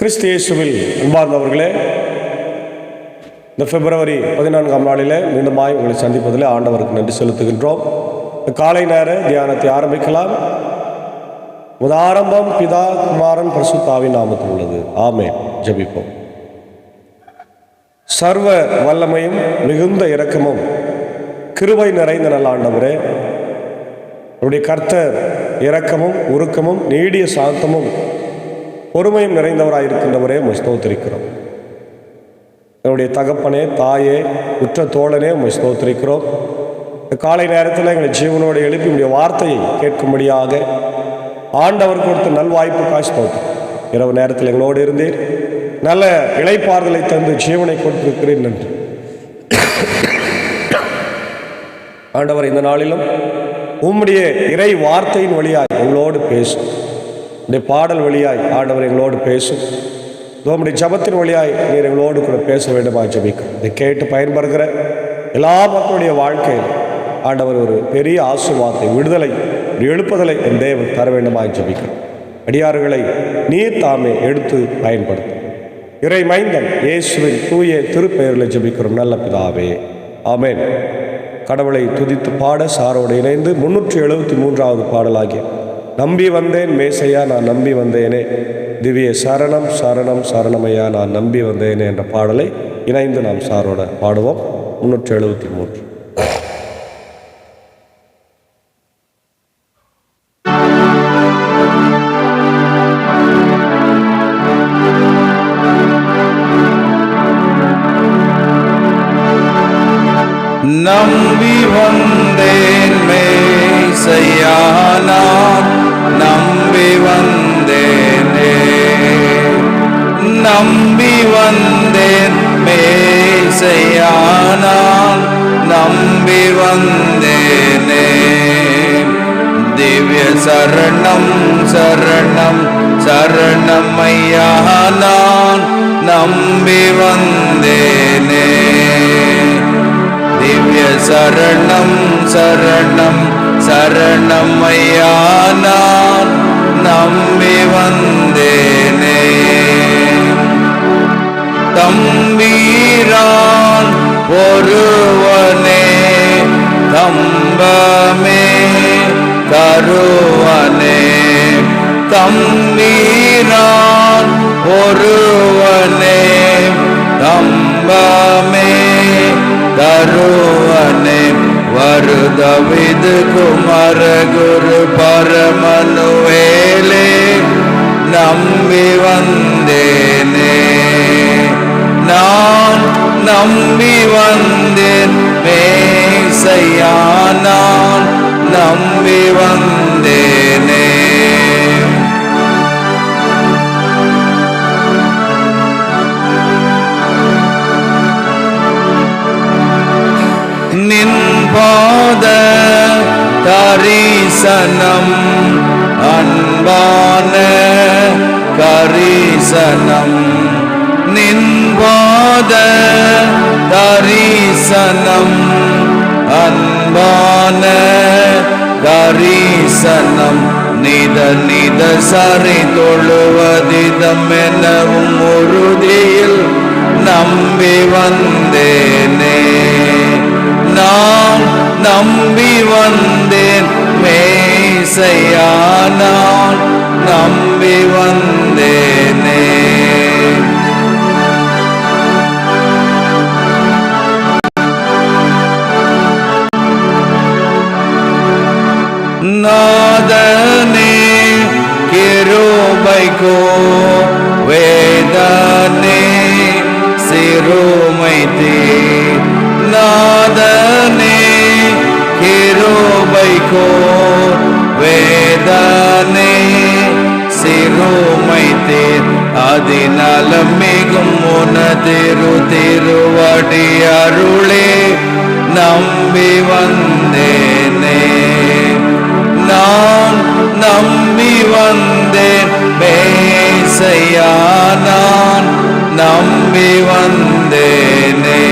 கிறிஸ்து இயேசுவில் அன்பார்ந்தவர்களே, இந்த பிப்ரவரி 14ஆம் நாளில் மீண்டுமாய் உங்களை சந்திப்பதில் ஆண்டவருக்கு நன்றி செலுத்துகின்றோம். காலை நேர தியானத்தை ஆரம்பிக்கலாம். ஆரம்பம் பிதா குமாரன் பரிசுத்தாவின் நாமத்தில் உள்ளது. ஆமென். ஜெபிப்போம். சர்வ வல்லமையும் மிகுந்த இரக்கமும் கிருபை நிறைந்த நல்ல ஆண்டவரே, உடைய கர்த்தர் இரக்கமும் உருக்கமும் நீடிய சாந்தமும் பொறுமையும் நிறைந்தவராயிருக்கின்றவரே உம்மை ஸ்தோத்திரிக்கிறோம். என்னுடைய தகப்பனே, தாயே, உற்ற தோழனே உம்மை ஸ்தோத்திரிக்கிறோம். காலை நேரத்தில் எங்களை ஜீவனோடு எழுப்பி உடைய வார்த்தையை கேட்கும்படியாக ஆண்டவர் கொடுத்த நல்வாய்ப்புக்காய் ஸ்தோத்திரம். இரவு நேரத்தில் எங்களோடு இருந்தீர், நல்ல இளைப்பாறுதலை தந்து ஜீவனை கொடுத்திருக்கிறேன் நன்றி. ஆண்டவர் இந்த நாளிலும் உம்முடைய இறை வார்த்தையின் வழியாய் எங்களோடு பேசும். இந்த பாடல் வழியாய் ஆண்டவர் எங்களோடு பேசும். உம்முடைய ஜபத்தின் வழியாய் நீர் எங்களோடு கூட பேச வேண்டுமா ஜபிக்கும். இதை கேட்டு பயன்படுகிற எல்லா மக்களுடைய வாழ்க்கையில் ஆண்டவர் ஒரு பெரிய ஆசீர்வாதத்தை, விடுதலை, ஒரு எழுப்புதலை என் தேவன் தர வேண்டுமா ஜபிக்கிறோம். அடியார்களை நீர் தாமே எடுத்து பயன்படுத்தும். இறை மைந்தன் இயேசுவின் தூய திருப்பெயரில் ஜபிக்கிறோம் நல்ல பிதாவே, ஆமென். கடவுளை துதித்து பாட சாரோடு இணைந்து 373வது பாடலாகிய நம்பி வந்தேன் மேசையா நான் நம்பி வந்தேனே, திவ்ய சரணம் சரணம் சரணமையா நான் நம்பி வந்தேனே என்ற பாடலை இணைந்து நாம் சாரோட பாடுவோம். 373. நம்பி வந்தேன் மேசையா நான் நம்பி வந்தேனே, நம்பி வந்தேன் மேசையா நான் நம்பி வந்தேனே, திவ்ய சரணம் சரணம் சரணம் ஐயா நான் நம்பி வந்தேனே, திவ்ய சரணம் சரணம் சரணம் ஐயா நான் நம்பி வந்தேனே, தம்பீரான் ஒருவனே தம்பமே தருவனே, தம்பீரான் ஒருவனே தம்பமே தருவனே, வருதவிது குமர குரு பரமனுவேலே நம்பி வந்தேனே, நான் நம்பி வந்தேன் மேசையா நான் நம்பி வந்தேனே, நின் பாத தரிசனம் அன்பான கரிசனம், நின் பாத தரிசனம் அன்பான கரிசனம், நித நித சரி தொழுவதிதம் எனவும் உறுதியில் நம்பி வந்தேனே, நான் நம்பி வந்தேன் மேசையா நான் நம்பி வந்தேனே, நாதனே கிருபைக்கோ வேதனே சிறுமைத்தே, நாதனே கிருபைக்கோ வேதனே சிறுமைத்தே, அதிநலம் மிகும் உனதிரு திருவடி அருளே நம்பி வந்தேனே, நான் நம்பி வந்தேன் மேசையா நான் நம்பி வந்தேனே,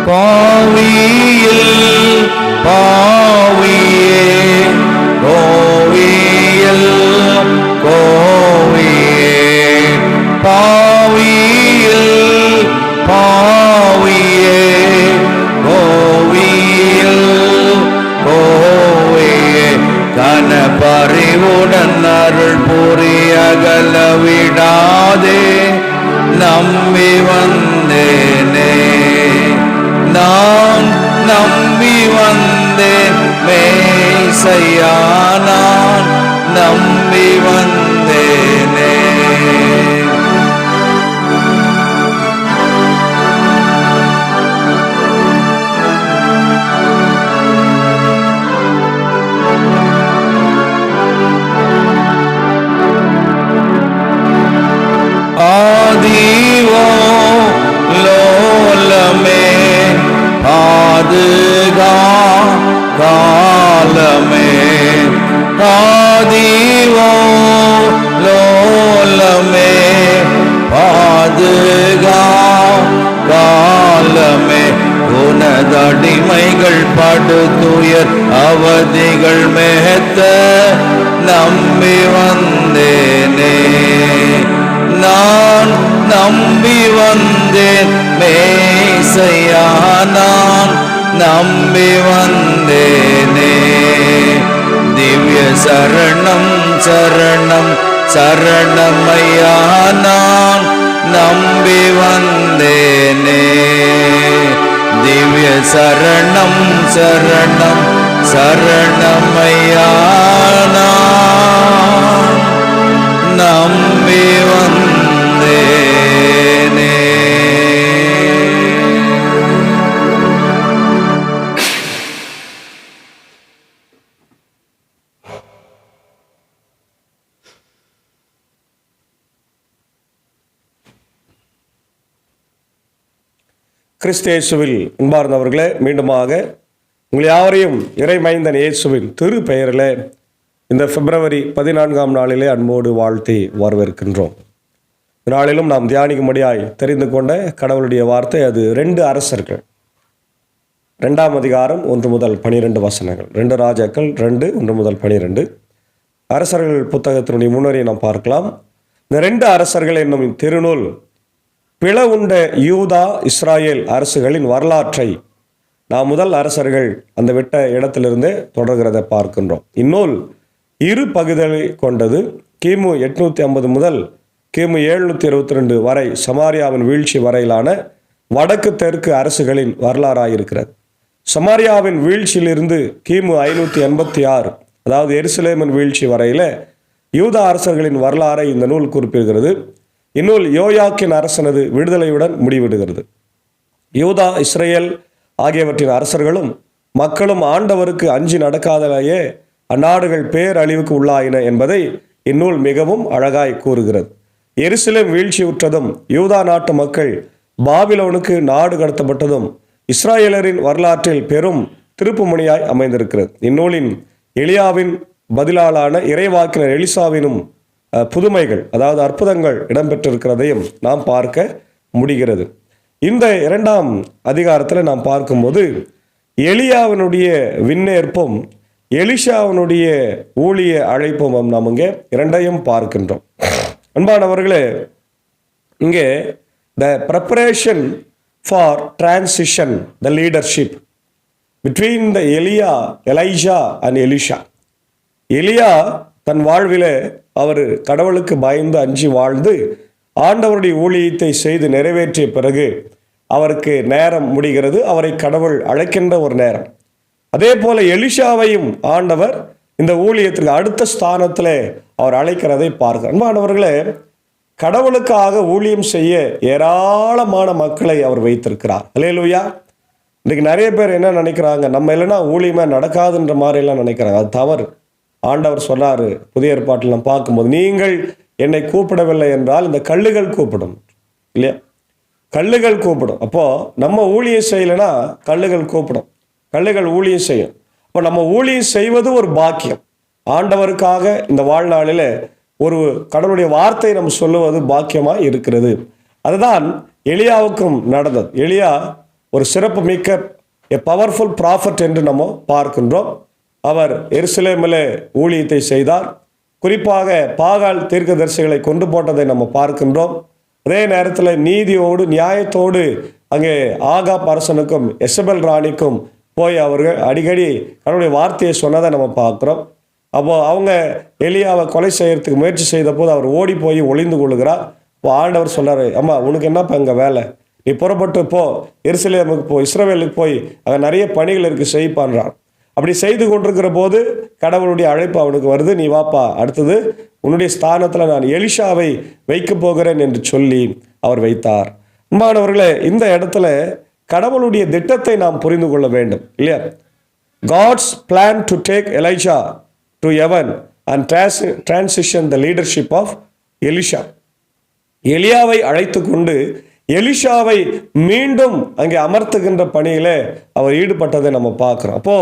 பாவியில் பாவியே கோவியில் கோவியே பாவியில் பாவியே கோவியில் கோவியே கனபறிவுடன் அருள் புரியகல விடாதே நம்பி வந்தேனே நான் நம்பி வந்தேன் மேசையா நான் நம்பி வந்தேனே ஆதிவோ லோலமே பாதுகா காலமே ஆதிவோ லோலமே பாதுகா காலமே உனதடிமைகள் படுதுயர் அவதிகள் மேத்த நம்பி வந்தேனே நான் நம்பி வந்தேன் மேசையா நான் நம்பி வந்தேனே திவ்ய சரணம் சரணம் சரணமையா நான் நம்பி வந்தேனே திவ்ய சரணம் சரணம் சரணமையா நான் நம்பி வந்தேனே. கிறிஸ்து இயேசுவில் அன்பார்ந்தவர்களே, மீண்டுமாக உங்கள் யாவரையும் இறைமைந்தன் இயேசுவின் திரு பெயரில் இந்த பிப்ரவரி 14ஆம் நாளிலே அன்போடு வாழ்த்தி வரவேற்கின்றோம். நாளிலும் நாம் தியானிக்கும்படியாய் தெரிந்து கொண்ட கடவுளுடைய வார்த்தை அது 2 அரசர்கள் 2ஆம் அதிகாரம் 1 முதல் 12 வசனங்கள். 2 ராஜாக்கள் 2 1 முதல் 12 அரசர்கள் புத்தகத்தினுடைய முன்னரை நாம் பார்க்கலாம். இந்த 2 அரசர்கள் என்னும் திருநூல் பிள உண்ட யூதா இஸ்ராயேல் அரசுகளின் வரலாற்றை நாம் முதல் அரசர்கள் அந்த விட்ட இடத்திலிருந்தே தொடர்கிறதை பார்க்கின்றோம். இந்நூல் 2 பகுதிகளை கொண்டது. கிமு 850 முதல் கிமு 722 வரை சமாரியாவின் வீழ்ச்சி வரையிலான வடக்கு தெற்கு அரசுகளின் வரலாறாயிருக்கிறது. சமாரியாவின் வீழ்ச்சியிலிருந்து கிமு 586 அதாவது எருசலேமின் வீழ்ச்சி வரையில யூதா அரசர்களின் வரலாறை இந்த நூல் குறிப்பிடுகிறது. இந்நூல் யோயாக்கின் அரசனது விடுதலையுடன் முடிவிடுகிறது. யூதா இஸ்ரேல் ஆகியவற்றின் அரசர்களும் மக்களும் ஆண்டவருக்கு அஞ்சி நடக்காதலேயே அந்நாடுகள் பேரழிவுக்கு உள்ளாயின என்பதை இந்நூல் மிகவும் அழகாய் கூறுகிறது. எருசலேம் வீழ்ச்சியுற்றதும் யூதா நாட்டு மக்கள் பாபிலோனுக்கு நாடு கடத்தப்பட்டதும் இஸ்ராயேலரின் வரலாற்றில் பெரும் திருப்புமுனையாய் அமைந்திருக்கிறது. இந்நூலின் எலியாவின் பதிலாளான இறைவாக்கினர் எலிசாவினும் புதுமைகள் அதாவது அற்புதங்கள் இடம்பெற்றிருக்கிறதையும் நாம் பார்க்க முடிகிறது. இந்த 2ஆம் அதிகாரத்தில் நாம் பார்க்கும்போது எலியாவினுடைய விண்ணேற்பும் எலிஷாவினுடைய ஊழிய அழைப்பும் நாம் இங்கே 2ஐயும் பார்க்கின்றோம். அன்பானவர்களே, இங்கே the preparation for transition the leadership between the Elijah and Elisha. எலியா தன் வாழ்விலே அவர் கடவுளுக்கு பயந்து அஞ்சி வாழ்ந்து ஆண்டவருடைய ஊழியத்தை செய்து நிறைவேற்றிய பிறகு அவருக்கு நேரம் முடிகிறது. அவரை கடவுள் அழைக்கின்ற ஒரு நேரம். அதே போல எலிஷாவையும் ஆண்டவர் இந்த ஊழியத்திற்கு அடுத்த ஸ்தானத்தில் அவர் அழைக்கிறதை பார்க்க. அன்பானவர்களே, கடவுளுக்காக ஊழியம் செய்ய ஏராளமான மக்களை அவர் வைத்திருக்கிறார். அல்லேலூயா. இன்றைக்கு நிறைய பேர் என்ன நினைக்கிறாங்க, நம்ம இல்லைன்னா ஊழியமாக நடக்காதுன்ற மாதிரிலாம் நினைக்கிறாங்க. அது தவறு. ஆண்டவர் சொன்னார் புதிய ஏற்பாட்டில் நாம் பார்க்கும்போது, நீங்கள் என்னை கூப்பிடவில்லை என்றால் இந்த கல்லுகள் கூப்பிடும் இல்லையா? கல்லுகள் கூப்பிடும். அப்போது நம்ம ஊழியம் செய்யலைன்னா கல்லுகள் கூப்பிடும், கல்லுகள் ஊழியம் செய்யும். அப்போ நம்ம ஊழியம் செய்வது ஒரு பாக்கியம். ஆண்டவருக்காக இந்த வாழ்நாளில் ஒரு கடவுளுடைய வார்த்தை நம்ம சொல்லுவது பாக்கியமாக இருக்கிறது. அதுதான் எலியாவுக்கும் நடந்தது. எலியா ஒரு சிறப்பு மிக்க பவர்ஃபுல் ப்ராஃபட் என்று நம்ம பார்க்கின்றோம். அவர் எருசலேமிலே ஊழியத்தை செய்தார். குறிப்பாக பாகால் தீர்க்கதரிசிகளை கொண்டு போட்டதை நம்ம பார்க்கின்றோம். அதே நேரத்தில் நீதியோடு நியாயத்தோடு அங்கே ஆகாப் அரசனுக்கும் எசபெல் ராணிக்கும் போய் அவர்கள் அடிக்கடி அவருடைய வார்த்தையை சொன்னதை நம்ம பார்க்குறோம். அப்போது அவங்க எலியாவை கொலை செய்யறதுக்கு முயற்சி செய்த போது அவர் ஓடி போய் ஒளிந்து கொள்கிறார். இப்போ ஆண்டவர் சொல்கிறார், அம்மா உனக்கு என்னப்பா இங்கே வேலை, நீ புறப்பட்டு போ, எருசலேமுக்கு போ, இஸ்ரவேலுக்கு போய் அங்கே நிறைய பணிகள் இருக்குது செய்ப்பான்றார். அப்படி செய்து கொண்டிருக்கிற போது கடவுளுடைய அழைப்பு அவனுக்கு வருது, நீ வாப்பா, அடுத்தது உன்னுடைய ஸ்தானத்தில் நான் எலிஷாவை வைக்க போகிறேன் என்று சொல்லி அவர் வைத்தார். அன்பானவர்களே, இந்த இடத்துல கடவுளுடைய திட்டத்தை நாம் புரிந்து கொள்ள வேண்டும் இல்லையா? God's plan to take Elijah to heaven and transition the leadership of Elisha. எலியாவை அழைத்து கொண்டு எலிஷாவை மீண்டும் அங்கே அமர்த்துகின்ற பணியில அவர் ஈடுபட்டதை நம்ம பார்க்கிறோம். அப்போ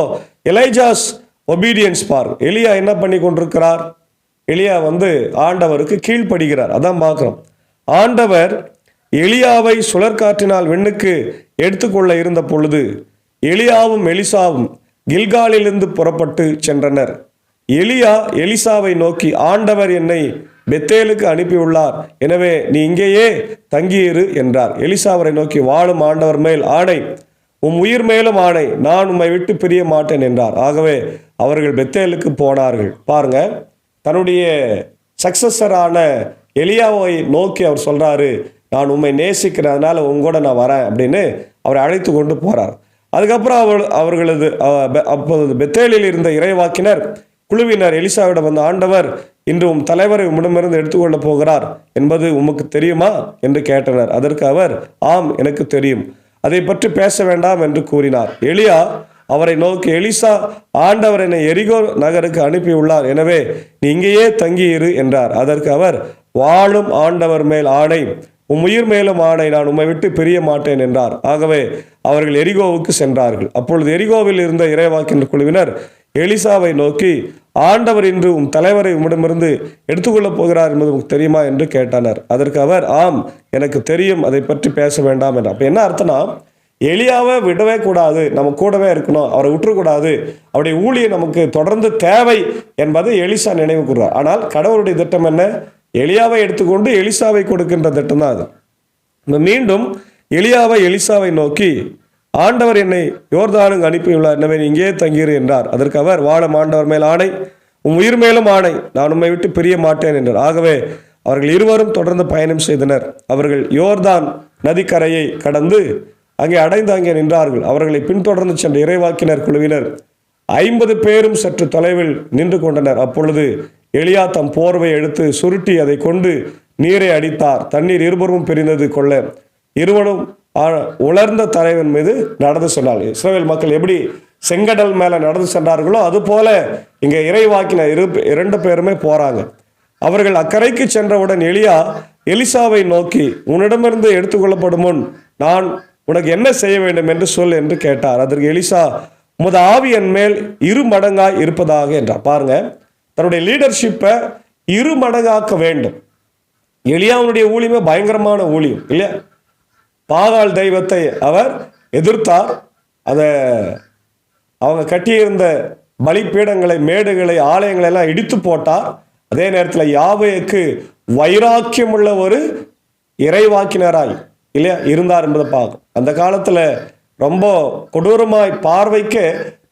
எலைஜாஸ் ஒபீடியன்ஸ் பார். எலியா என்ன பண்ணி கொண்டிருக்கிறார்? எலியா ஆண்டவருக்கு கீழ்ப்படுகிறார். அதான் பார்க்கிறோம். ஆண்டவர் எலியாவை சுழற்காற்றினால் விண்ணுக்கு எடுத்துக்கொள்ள இருந்த பொழுது எலியாவும் எலிசாவும் கில்காலிலிருந்து புறப்பட்டு சென்றனர். எலியா எலிசாவை நோக்கி, ஆண்டவர் என்னை பெத்தேலுக்கு அனுப்பியுள்ளார், எனவே நீ இங்கேயே தங்கியிரு என்றார். எலிசா அவரை நோக்கி, வாழும் ஆண்டவர் மேல் ஆணை, உம் உயிர் மேலும் ஆணை, நான் உம்மை விட்டு பிரிய மாட்டேன் என்றார். ஆகவே அவர்கள் பெத்தேலுக்கு போனார்கள். பாருங்க, தன்னுடைய சக்சஸரான எலியாவை நோக்கி அவர் சொல்றாரு, நான் உம்மை நேசிக்கிறதுனால உங்கூட நான் வரேன் அப்படின்னு அவரை அழைத்து கொண்டு போறார். அதுக்கப்புறம் அவர்களது அப்போது பெத்தேலில் இருந்த இறைவாக்கினர் குழுவினர் எலிசாவிடம் ஆண்டவர் இன்று உம் தலைவரை உம்மிடமிருந்து எடுத்துக்கொள்ளப் போகிறார் என்பது உமக்கு தெரியுமா என்று கேட்டனர். அதற்கு அவர், ஆம், எனக்கு தெரியும், அதை பற்றி பேச வேண்டாம் என்று கூறினார். எலியா அவரை நோக்கி, எலிசா, ஆண்டவர் என்னை எரிகோ நகருக்கு அனுப்பியுள்ளார், எனவே நீ இங்கேயே தங்கியிரு என்றார். அதற்கு அவர், வாழும் ஆண்டவர் மேல் ஆணை, உம் உயிர் மேலும் ஆணை, நான் உம்மை விட்டு பிரிய மாட்டேன் என்றார். ஆகவே அவர்கள் எரிகோவுக்கு சென்றார்கள். அப்பொழுது எரிகோவில் இருந்த இறைவாக்கினர் குழுவினர் எலிசாவை நோக்கி, ஆண்டவர் இன்று உம் தலைவரை உம்மிடமிருந்து எடுத்துக்கொள்ளப் போகிறார் என்பது உங்களுக்கு தெரியுமா என்று கேட்டனர். அதற்கு அவர், ஆம், எனக்கு தெரியும், அதை பற்றி பேச வேண்டாம் என்றார். அப்போ என்ன அர்த்தம்னா, எலியாவை விடவே கூடாது, நம்ம கூடவே இருக்கணும், அவரை விட்டுறக்கூடாது, அவருடைய ஊழியம் நமக்கு தொடர்ந்து தேவை என்பதை எலிசா நினைவு கூறுறார். ஆனால் கடவுளுடைய திட்டம் என்ன? எலியாவை எடுத்துக்கொண்டு எலிசாவை கொடுக்கின்ற திட்டம் தான் அது. மீண்டும் எலிசாவை நோக்கி, ஆண்டவர் என்னை யோர்தானுக்கு அனுப்பியுள்ளார், எனவே இங்கே தங்கியிரு என்றார். அதற்கு அவர், வாழும் ஆண்டவர் மேல் ஆணை, உம் உயிர் மேலும் ஆணை, நான் உம்மை விட்டு பிரிய மாட்டேன் என்றார். ஆகவே அவர்கள் இருவரும் தொடர்ந்து பயணம் செய்தனர். அவர்கள் யோர்தான் நதிக்கரையை கடந்து அங்கே அங்கே நின்றார்கள். அவர்களை பின்தொடர்ந்து சென்ற இறைவாக்கினர் குழுவினர் 50 பேரும் சற்று தொலைவில் நின்று கொண்டனர். அப்பொழுது எலியா தம் போர்வை எடுத்து சுருட்டி அதை கொண்டு நீரை அடித்தார். தண்ணீர் இருபுறமும் பிரிந்தது கொள்ள இருவனும் உலர்ந்த தலைவன் மீது நடந்து சென்றார். இஸ்ரவேல் மக்கள் எப்படி செங்கடல் மேல நடந்து சென்றார்களோ அது போல இங்க இறைவாக்கின 2 பேருமே போறாங்க. அவர்கள் அக்கறைக்கு சென்றவுடன் எலியா எலிசாவை நோக்கி, உன்னிடமிருந்து எடுத்துக்கொள்ளப்படும் முன் நான் உனக்கு என்ன செய்ய வேண்டும் என்று சொல் என்று கேட்டார். அதற்கு எலிசா, உமது ஆவி என் மேல் 2 மடங்காய் இருப்பதாக என்றார். பாருங்க, தன்னுடைய லீடர்ஷிப்பை 2 மடங்காக்க வேண்டும். எலியாவுடைய ஊழியமே பயங்கரமான ஊழியம் இல்லையா? பாகால் தெய்வத்தை அவர் எதிர்த்தார். அதை அவங்க கட்டியிருந்த பலிப்பீடங்களை, மேடுகளை, ஆலயங்களை எல்லாம் இடித்து போட்டார். அதே நேரத்தில் யாவேக்கு வைராக்கியம் உள்ள ஒரு இறைவாக்கினராய் இல்லையா இருந்தார் என்பதை பார்க்கும். அந்த காலத்துல ரொம்ப கொடூரமாய்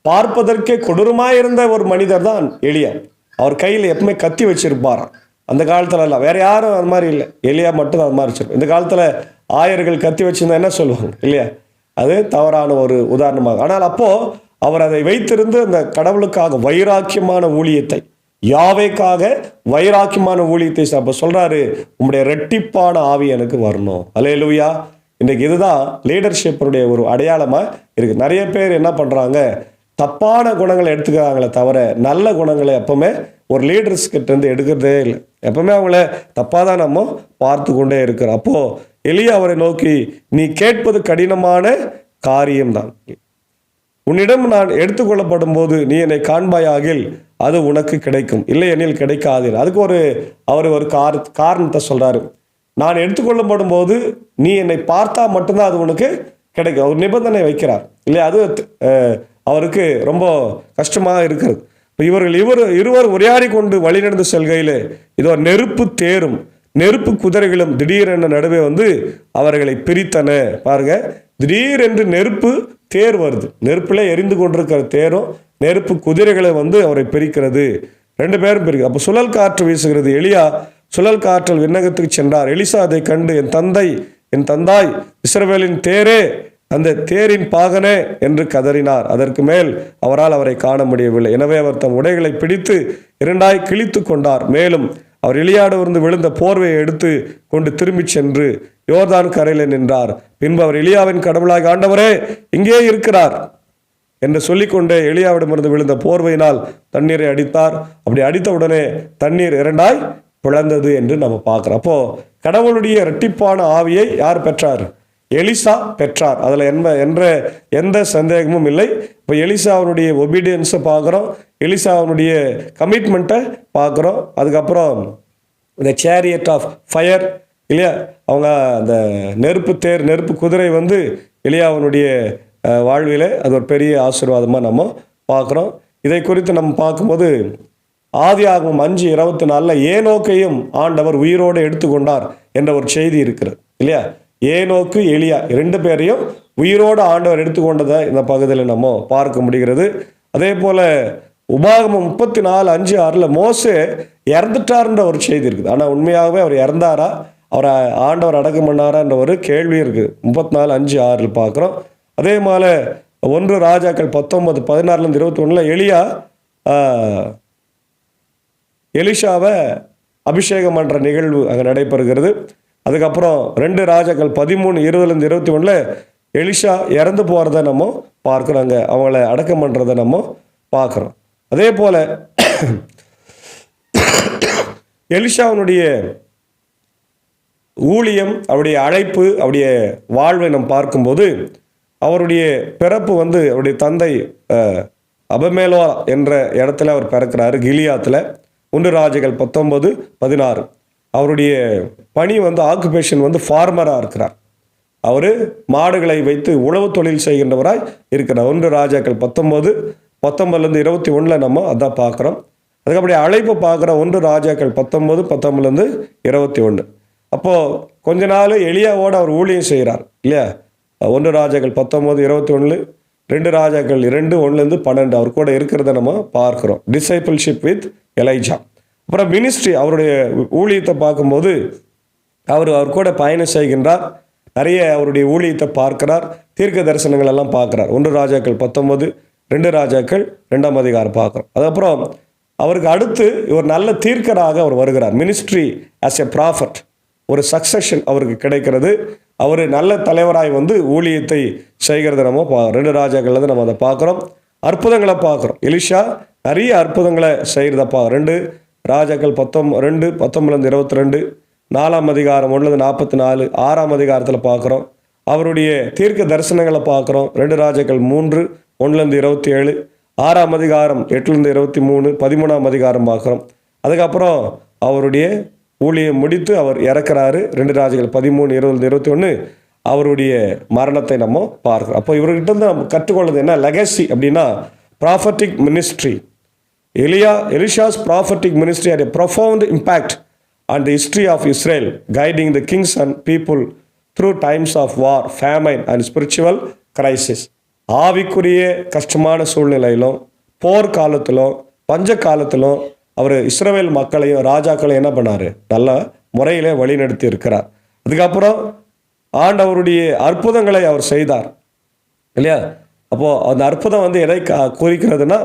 பார்ப்பதற்கே கொடூரமாய் இருந்த ஒரு மனிதர் தான் எலியா. அவர் கையில் எப்பவுமே கத்தி வச்சிருப்பாராம். அந்த காலத்துல எல்லாம் வேற யாரும் அது மாதிரி இல்லை, எலியா மட்டும் அது மாதிரி வச்சிருப்போம். இந்த காலத்துல ஆயர்கள் கத்தி வச்சிருந்தா என்ன சொல்லுவாங்க இல்லையா? அது தவறான ஒரு உதாரணமாக. ஆனால் அப்போ அவர் அதை வைத்திருந்து அந்த கடவுளுக்காக வைராக்கியமான ஊழியத்தை, யாவேக்காக வைராக்கியமான ஊழியத்தை அப்ப சொல்றாரு, உங்களுடைய ரெட்டிப்பான ஆவி எனக்கு வரணும். அல்லேலூயா. இன்றைக்கு இதுதான் லீடர்ஷிப்பருடைய ஒரு அடையாளமா இருக்கு. நிறைய பேர் என்ன பண்றாங்க, தப்பான குணங்களை எடுத்துக்கிறாங்களே தவிர நல்ல குணங்களை எப்பவுமே ஒரு லீடர்ஸ் கிட்ட இருந்து எடுக்கிறதே இல்லை. எப்பவுமே அவங்கள தப்பாக தான் நம்ம பார்த்து கொண்டே இருக்கிறோம். அப்போ எலியா அவரை நோக்கி, நீ கேட்பது கடினமான காரியம்தான், உன்னிடம் நான் எடுத்துக்கொள்ளப்படும் போது நீ என்னை காண்பாயாகில் அது உனக்கு கிடைக்கும், இல்லை எனில் கிடைக்காது. அதுக்கு அவர் ஒரு காரணத்தை சொல்றாரு. நான் எடுத்துக்கொள்ளப்படும் போது நீ என்னை பார்த்தா மட்டும்தான் அது உனக்கு கிடைக்கும். ஒரு நிபந்தனை வைக்கிறார் இல்லையா, அது அவருக்கு ரொம்ப கஷ்டமாக இருக்கிறது. இப்போ இருவர் உரையாடி கொண்டு வழிநடந்து செல்கையில் இதோ நெருப்பு தேரும் நெருப்பு குதிரைகளும் திடீரென நடுவே வந்து அவர்களை பிரித்தன. பாருங்க, திடீரென்று நெருப்பு தேர் வருது, நெருப்பில் எரிந்து கொண்டிருக்கிற தேரும் நெருப்பு குதிரைகளை வந்து அவரை பிரிக்கிறது. 2 பேரும் பிரிக்கிறது. அப்போ சுழல் காற்று வீசுகிறது. எலியா சுழல் காற்றில் விண்ணகத்துக்கு சென்றார். எலிசா அதை கண்டு, என் தந்தாய் இஸ்ரவேலின் தேரே, அந்த தேரின் பாகனே என்று கதறினார். அதற்கு மேல் அவரால் அவரை காண முடியவில்லை. எனவே அவர் தம் உடைகளை பிடித்து 2ஆய் கிழித்து கொண்டார். மேலும் அவர் எலியாவிலிருந்து விழுந்த போர்வையை எடுத்து கொண்டு திரும்பி சென்று யோர்தான் கரையில் நின்றார். பின்பு அவர் எலியாவின் கடவுளாக ஆண்டவரே இங்கே இருக்கிறார் என்று சொல்லிக்கொண்டே எலியாவிடமிருந்து விழுந்த போர்வையினால் தண்ணீரை அடித்தார். அப்படி அடித்த உடனே தண்ணீர் 2ஆய் பிளந்தது என்று நம்ம பார்க்கிறோம். அப்போ கடவுளுடைய இரட்டிப்பான ஆவியை யார் பெற்றார்? எலிசா பெற்றார். அதில் எந்த சந்தேகமும் இல்லை. இப்போ எலிசாவுடைய ஒபீடியன்ஸை பார்க்குறோம், எலிசாவுடைய கமிட்மெண்ட்டை பார்க்குறோம். அதுக்கப்புறம் இந்த சேரியட் ஆஃப் ஃபயர் இல்லையா, அவங்க அந்த நெருப்பு குதிரை வந்து எலியாவுடைய வாழ்விலே அது ஒரு பெரிய ஆசீர்வாதமாக நம்ம பார்க்குறோம். இதை குறித்து நம்ம பார்க்கும்போது ஆதியாகமம் 5:24 ஏனோக்கையும் ஆண்டவர் உயிரோடு எடுத்துக்கொண்டார் என்ற ஒரு செய்தி இருக்கிறது இல்லையா. ஏனோக்கு எலியா 2 பேரையும் உயிரோடு ஆண்டவர் எடுத்துக்கொண்டதை இந்த பகுதியில் நம்ம பார்க்க முடிகிறது. அதே போல உபாகமம் 34:5-6 மோசே இறந்துட்டார்ன்ற ஒரு செய்தி இருக்குது. ஆனால் உண்மையாகவே அவர் இறந்தாரா, அவரை ஆண்டவர் அடக்கம் பண்ணாரா என்ற ஒரு கேள்வி இருக்குது. 34:5-6 பார்க்குறோம். அதே மாதிரி 1 ராஜாக்கள் 19:16-21 எலியா எலிஷாவை அபிஷேகம் பண்ணுற நிகழ்வு அங்கே நடைபெறுகிறது. அதுக்கப்புறம் 2 ராஜாக்கள் 13:20-21 எலிஷா இறந்து போகிறத நம்ம பார்க்குறோங்க, அவங்கள அடக்கம் பண்ணுறதை நம்ம பார்க்குறோம். அதே போல் எலிஷாவினுடைய ஊழியம், அவருடைய அழைப்பு, அவருடைய வாழ்வை நம்ம பார்க்கும்போது அவருடைய பிறப்பு வந்து அவருடைய தந்தை அபமேலோ என்ற இடத்துல அவர் பிறக்கிறாரு, கிலியாத்தில். 1 ராஜாக்கள் 19:16 அவருடைய பணி வந்து ஆக்குபேஷன் வந்து ஃபார்மராக இருக்கிறார். அவர் மாடுகளை வைத்து உழவு தொழில் செய்கின்றவராய் இருக்கிறார். 1 ராஜாக்கள் 19:19-21 நம்ம அதான் பார்க்குறோம். அதுக்கப்புறம் அழைப்பு பார்க்குறோம் 1 ராஜாக்கள் 19:19-21. அப்போது கொஞ்ச நாள் எலியாவோடு அவர் ஊழியம் செய்கிறார் இல்லையா. 1 ராஜாக்கள் 19:21, 2 ராஜாக்கள் 2:1-12 அவர் கூட இருக்கிறத நம்ம பார்க்குறோம். Discipleship with Elijah. அப்புறம் மினிஸ்ட்ரி, அவருடைய ஊழியத்தை பார்க்கும்போது அவர் கூட பயணம் செய்கின்றார். நிறைய அவருடைய ஊழியத்தை பார்க்கிறார், தீர்க்க தரிசனங்கள் எல்லாம் பார்க்குறார். 1 ராஜாக்கள் 19, 2 ராஜாக்கள் 2ஆம் அதிகாரம் பார்க்குறோம். அதுக்கப்புறம் அவருக்கு அடுத்து ஒரு நல்ல தீர்க்கராக அவர் வருகிறார். மினிஸ்ட்ரி ஆஸ் எ ப்ராஃபட், ஒரு சக்சஷன் அவருக்கு கிடைக்கிறது. அவர் நல்ல தலைவராய் வந்து ஊழியத்தை செய்கிறத நம்ம 2 ராஜாக்கள் நம்ம அதை பார்க்குறோம். அற்புதங்களை பார்க்குறோம். எலிஷா நிறைய அற்புதங்களை செய்கிறதப்பா. 2 ராஜாக்கள் 19:22, 4ஆம் அதிகாரம் 1-44, 6ஆம் அதிகாரத்தில் பார்க்குறோம். அவருடைய தீர்க்க தரிசனங்களை பார்க்குறோம். 2 ராஜாக்கள் 3:1-27, 6ஆம் அதிகாரம் 8-23, 13ஆம் அதிகாரம் பார்க்குறோம். அதுக்கப்புறம் அவருடைய ஊழியம் முடித்து அவர் இறக்குறாரு. 2 ராஜாக்கள் 13:20-21 அவருடைய மரணத்தை நம்ம பார்க்குறோம். அப்போ இவர்கிட்ட இருந்து நம்ம கற்றுக்கொள்வது என்ன லெகசி அப்படின்னா, prophetic ministry. Elisha's prophetic ministry had a profound impact on the history of Israel, guiding the kings and people through times of war, famine and spiritual crisis. ஆவிக்குரிய கஷ்டமான சூழ்நிலையிலும் போர்க்காலத்திலும் பஞ்ச காலத்திலும் அவர் இஸ்ரவேல் மக்களையும் ராஜாக்களையும் என்ன பண்ணார், நல்ல முறையிலே வழிநடத்தி இருக்கிறார். அதுக்கப்புறம் ஆண்டவருடைய அற்புதங்களை அவர் செய்தார் இல்லையா. அப்போது அந்த அற்புதம் வந்து எதை குறிக்கிறதுனா,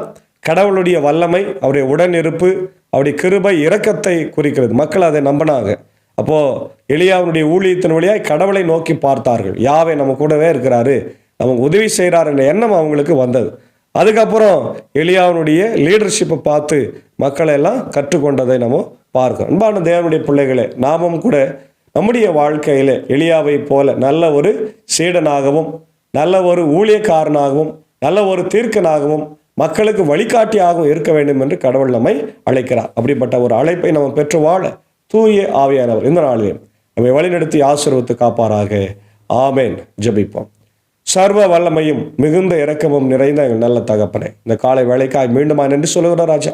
கடவுளுடைய வல்லமை, அவருடைய உடனிருப்பு, அவருடைய கிருபை இரக்கத்தை குறிக்கிறது. மக்கள் அதை நம்பினாங்க. அப்போது எலியாவுடைய ஊழியத்தின் வழியாக கடவுளை நோக்கி பார்த்தார்கள். யாவே நம்ம கூடவே இருக்கிறாரு, நமக்கு உதவி செய்கிறார் என்ற எண்ணம் அவங்களுக்கு வந்தது. அதுக்கப்புறம் எலியாவுடைய லீடர்ஷிப்பை பார்த்து மக்களை எல்லாம் கற்றுக்கொண்டதை நம்ம பார்க்கிறோம். அன்பான தேவனுடைய பிள்ளைகளே, நாமும் கூட நம்முடைய வாழ்க்கையில் எலியாவை போல நல்ல ஒரு சீடனாகவும், நல்ல ஒரு ஊழியக்காரனாகவும், நல்ல ஒரு தீர்க்கனாகவும், மக்களுக்கு வழிகாட்டியாகவும் இருக்க வேண்டும் என்று கடவுள் நம்மை அழைக்கிறார். அப்படிப்பட்ட ஒரு அழைப்பை நம்ம பெற்று வாழ தூய ஆவியானவர் இந்த நாளிலே நம்மை வழிநடத்தி ஆசீர்வதித்து காப்பாராக. ஆமேன். ஜெபிப்போம். சர்வ வல்லமையும் மிகுந்த இரக்கமும் நிறைந்த எங்கள் நல்ல தகப்பனே, இந்த காலை வேளைக்காய் மீண்டுமா நன்றி சொல்லுகிற ராஜா.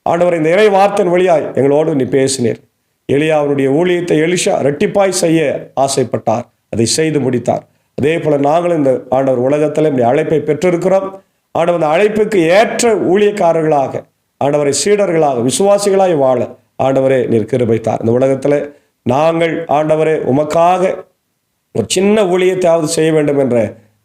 ஆண்டவர், இந்த இறை வார்த்தையின் வழியாய் எங்களோடு நீ பேசினீர். எலியாவுடைய ஊழியத்தை எலிஷா இரட்டிப்பாய் செய்ய ஆசைப்பட்டார், அதை செய்து முடித்தார். அதே போல நாங்களும் இந்த ஆண்டவர் உலகத்தில் இந்த அழைப்பை பெற்றிருக்கிறோம். ஆண்டவர், இந்த அழைப்புக்கு ஏற்ற ஊழியக்காரர்களாக, ஆண்டவரை சீடர்களாக, விசுவாசிகளாய் வாழ ஆண்டவரே நீர் கிருபைத்தார். இந்த உலகத்தில் நாங்கள் ஆண்டவரே உமக்காக ஒரு சின்ன ஊழியத்தையாவது செய்ய வேண்டும் என்ற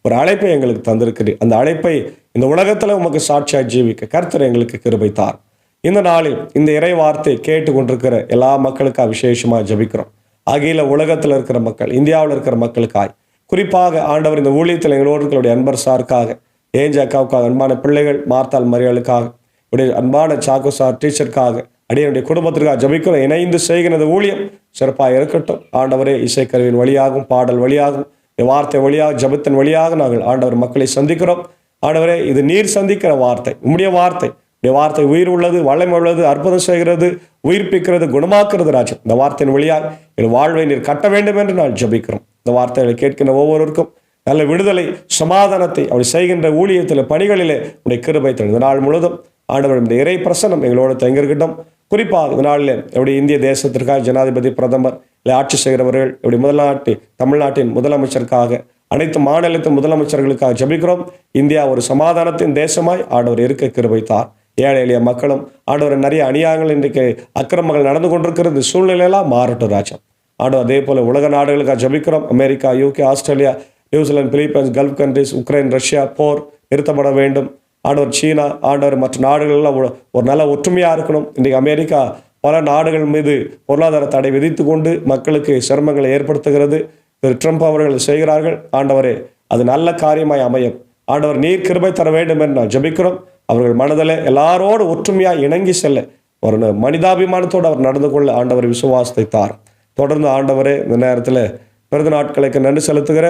ஒரு அழைப்பை எங்களுக்கு தந்திருக்கிறீர். அந்த அழைப்பை இந்த உலகத்தில் உமக்கு சாட்சியாக ஜீவிக்க கர்த்தர் எங்களுக்கு கிருபைத்தார். இந்த நாளில் இந்த இறை வார்த்தை கேட்டு கொண்டிருக்கிற எல்லா மக்களுக்காக விசேஷமாக ஜபிக்கிறோம். அகில உலகத்தில் இருக்கிற மக்கள், இந்தியாவில் இருக்கிற மக்களுக்காய், குறிப்பாக ஆண்டவர் இந்த ஊழியத்தில் எங்களோடு அன்பர் சாருக்காக, ஏஞ்சக்காவுக்காக, அன்பான பிள்ளைகள் மார்த்தாள் மரியாளுக்காக, உடைய அன்பான சாக்கு சார் டீச்சருக்காக, அடியனுடைய குடும்பத்திற்காக ஜபிக்கிறோம். இணைந்து செய்கிற ஊழியம் சிறப்பாக இருக்கட்டும். ஆண்டவரே, இசைக்கருவின் வழியாகும், பாடல் வழியாகும், வார்த்தை வழியாக, ஜபத்தின் வழியாக நாங்கள் ஆண்டவர் மக்களை சந்திக்கிறோம். ஆண்டவரே, இது நீர் சந்திக்கிற வார்த்தை, உம்முடைய வார்த்தை. இந்த வார்த்தை உயிர் உள்ளது, வல்லமை உள்ளது, அற்புதம் செய்கிறது, உயிர்ப்பிக்கிறது, குணமாக்குறது ராஜா. இந்த வார்த்தையின் வழியாக என் வாழ்வை நீர் கட்ட வேண்டும் என்று நான் ஜபிக்கிறோம். இந்த வார்த்தைகளை கேட்கின்ற ஒவ்வொருவருக்கும் நல்ல விடுதலை, சமாதானத்தை அப்படி செய்கின்ற ஊழியத்தில், பணிகளிலே உடைய கிருபை தரும். இந்த நாள் முழுவதும் ஆண்டவர் இந்த இறை பிரசனம் எங்களோடு தங்கியிருக்கட்டும். குறிப்பாக இந்த நாளில் எப்படி இந்திய தேசத்திற்காக ஜனாதிபதி, பிரதமர், இல்லை ஆட்சி செய்கிறவர்கள், எப்படி தமிழ்நாட்டின் முதலமைச்சருக்காக, அனைத்து மாநிலத்தின் முதலமைச்சர்களுக்காக ஜபிக்கிறோம். இந்தியா ஒரு சமாதானத்தின் தேசமாய் ஆண்டவர் இருக்க கிருபைத்தார். ஏழை எளிய மக்களும் ஆண்டவர், நிறைய அநியாயங்கள், இன்றைக்கு அக்கிரமங்கள் நடந்து கொண்டிருக்கிறது, இந்த சூழ்நிலையெல்லாம் மாறட்டும் ராஜா. ஆண்டவர், அதே போல உலக நாடுகளுக்காக ஜபிக்கிறோம். America, UK, Australia, New Zealand, Philippines, gulf countries, Ukraine, Russia போர் நிறுத்தப்பட வேண்டும். ஆண்டவர், சீனா, ஆண்டவர் மற்ற நாடுகள்லாம் ஒரு நல்ல ஒற்றுமையாக இருக்கணும். இன்றைக்கு அமெரிக்கா பல நாடுகள் மீது பொருளாதார தடை விதித்து கொண்டு மக்களுக்கு சிரமங்களை ஏற்படுத்துகிறது. திரு ட்ரம்ப் அவர்கள் செய்கிறார்கள். ஆண்டவரே, அது நல்ல காரியமாய் அமையும். ஆண்டவர், நீர் கிருபை தர வேண்டும் என்று நான் ஜபிக்கிறோம். அவர்கள் மனதில் எல்லாரோடு ஒற்றுமையாக இணங்கி செல்ல, ஒரு மனிதாபிமானத்தோடு அவர் நடந்து கொள்ள ஆண்டவர் விசுவாசத்தை தார். தொடர்ந்து ஆண்டவரே, இந்த நேரத்தில் பிறந்த நாட்களுக்கு நன்றி செலுத்துகிற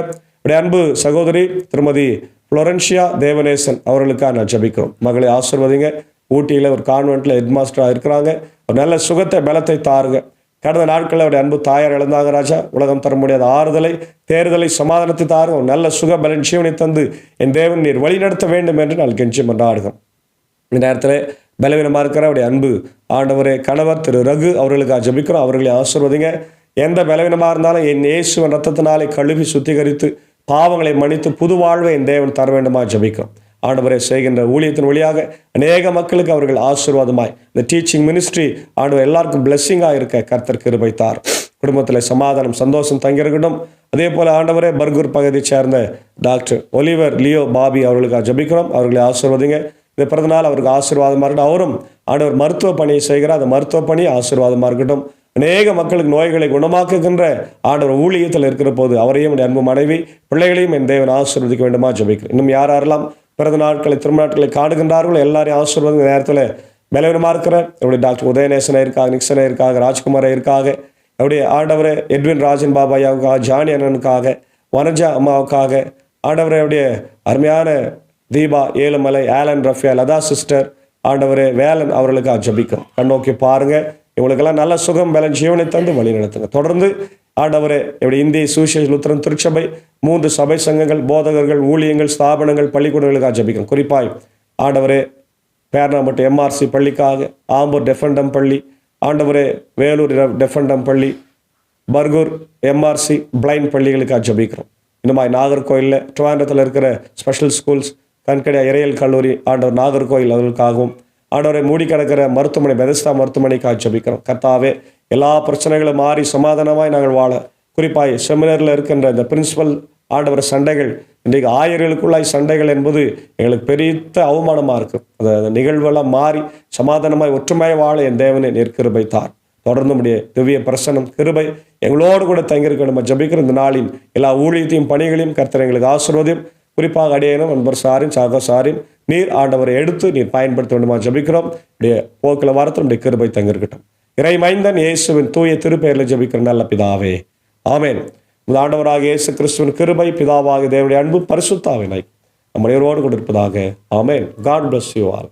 அன்பு சகோதரி திருமதி புளோரன்ஷியா தேவநேசன் அவர்களுக்காக நான் ஜபிக்கிறோம். மகளை ஆசீர்வதிங்க. ஊட்டியில் ஒரு கான்வென்ட்டில் ஹெட்மாஸ்டராக இருக்கிறாங்க. ஒரு நல்ல சுகத்தை, பலத்தை தாருங்க. கடந்த நாட்களில் அவருடைய அன்பு தாயார் இழந்தாங்க ராஜா. உலகம் தர முடியாத ஆறுதலை, தேர்தலை, சமாதானத்தை தாருங்க. ஒரு நல்ல சுக பலன் ஜீவனை தந்து என் தேவன் நீர் வழி நடத்த வேண்டும் என்று நான் கெஞ்சி மன்றாடுகிறோம். இந்த நேரத்தில் பலவீனமாக இருக்கிற அவருடைய அன்பு ஆண்டவரே கணவர் திரு ரகு அவர்களுக்காக ஜபிக்கிறோம். அவர்களை ஆசீர்வதிங்க. எந்த பலவீனமாக இருந்தாலும் என் இயேசுவின் ரத்தத்தினாலே கழுவி சுத்திகரித்து பாவங்களை மன்னித்து புது வாழ்வை என் தேவன் தர வேண்டுமா ஜபிக்கிறோம். ஆண்டவரை செய்கின்ற ஊழியத்தின் வழியாக அநேக மக்களுக்கு அவர்கள் ஆசீர்வாதமாய், இந்த டீச்சிங் மினிஸ்ட்ரி ஆண்டவர் எல்லாருக்கும் பிளெஸ்ஸிங்காக இருக்க கர்த்தர் கிருபைத்தார். குடும்பத்தில் சமாதானம், சந்தோஷம் தங்கியிருக்கட்டும். அதே போல் ஆண்டவரே, பர்கூர் பகுதியை சேர்ந்த டாக்டர் ஒலிவர் லியோ பாபி அவர்களுக்காக ஜபிக்கிறோம். அவர்களை ஆசீர்வதிங்க. இந்த பிறந்தநாள் அவருக்கு ஆசீர்வாதமாக இருக்கட்டும். அவரும் ஆண்டவர் மருத்துவ பணியை செய்கிறார். அந்த மருத்துவ பணி ஆசீர்வாதமாக இருக்கட்டும். அநேக மக்களுக்கு நோய்களை குணமாக்குகின்ற ஆண்டவர் ஊழியத்தில் இருக்கிற போது அவரையும் அன்பு மனைவி, பிள்ளைகளையும் என் தேவன் ஆசீர்வதிக்க வேண்டுமா ஜபிக்கிறேன். இன்னும் யாரெல்லாம் பிறந்த நாட்களை, திருமண நாட்களை காணுகின்றார்களோ எல்லாரையும் ஆசீர்வாதம். நேரத்தில் பலவீனமாக இருக்கிற எப்படி டாக்டர் உதயநேசனை இருக்காக, நிக்சனை இருக்காக, ராஜ்குமாரை இருக்காக, எப்படி ஆண்டவரை எட்வின் ராஜன் பாபாயாவுக்காக, ஜானி அண்ணனுக்காக, வனஜா அம்மாவுக்காக, ஆண்டவரை அப்படியே அருமையான தீபா, ஏழுமலை, ஆலன், ரஃபியா, லதா சிஸ்டர், ஆண்டவரே வேலன் அவர்களுக்காக ஜபிக்கும். கண்ணோக்கி பாருங்க. இவங்களுக்கெல்லாம் நல்ல சுகம், பலன், ஜீவனை தந்து வழி நடத்துங்க. தொடர்ந்து ஆண்டவரே, எப்படி இந்திய சுவிசேஷ லுத்தரன் திருச்சபை, 3 சபை சங்கங்கள், போதகர்கள், ஊழியங்கள், ஸ்தாபனங்கள், பள்ளிக்கூடங்களுக்காக ஜபிக்கும். குறிப்பாய் ஆண்டவரே, பேர்னாம்பட்டு MRC பள்ளிக்காக, ஆம்பூர் டெஃபண்டம் பள்ளி, ஆண்டவரே வேலூர் டெஃபண்டம் பள்ளி, பர்கூர் MRC பிளைண்ட் பள்ளிகளுக்காக ஜபிக்கிறோம். இன்னுமாய் நாகர்கோயிலில், ட்ரிவாண்ட்ரத்தில் இருக்கிற ஸ்பெஷல் ஸ்கூல்ஸ், கண்கடியா இறையல் கல்லூரி, ஆண்டவர் நாகர்கோயில் அவர்களுக்காகவும், ஆண்டவரை மூடி கிடக்கிற மருத்துவமனை, பெதஸ்தா மருத்துவமனைக்காக ஜபிக்கிறோம். கர்த்தாவே, எல்லா பிரச்சனைகளும் மாறி சமாதானமாய் நாங்கள் வாழ, குறிப்பாய் செமினரில் இருக்கின்ற இந்த பிரின்சிபல் ஆண்டவர் சண்டைகள், இன்றைக்கு ஆயர்களுக்குள்ளாய் சண்டைகள் என்பது எங்களுக்கு பெரிய அவமானமாக இருக்குது. அந்த நிகழ்வெல்லாம் மாறி சமாதானமாய் ஒற்றுமையாக வாழ என் தேவனை நீர் கிருபை தார். தொடர்ந்து முடிய திவ்ய பிரசனம், கிருபை எங்களோடு கூட தங்கியிருக்க நம்ம ஜபிக்கிற இந்த நாளின் எல்லா ஊழியத்தையும், பணிகளையும் கர்த்தர் எங்களுக்கு ஆசீர்வதியும். குறிப்பாக அடியேனும் அன்பர் சாரின், சாகோ சாரின் நீர் ஆண்டவரை எடுத்து நீர் பயன்படுத்த வேண்டுமா ஜபிக்கிறோம். இப்படியே போக்கில் வாரத்தில் நம்முடைய கிருபை தங்கியிருக்கட்டும். இறை மைந்தன் இயேசுவின் தூய திருப்பெயரில் ஜபிக்கிற நல்ல பிதாவே, ஆமேன். ஆண்டவராக இயேசு கிறிஸ்துவின் கிருபை, பிதாவாக தேவனுடைய அன்பு, பரிசுத்த ஆவியானவர் நம்முடையவரோடு கூட இருப்பதாக. ஆமேன். God bless you all.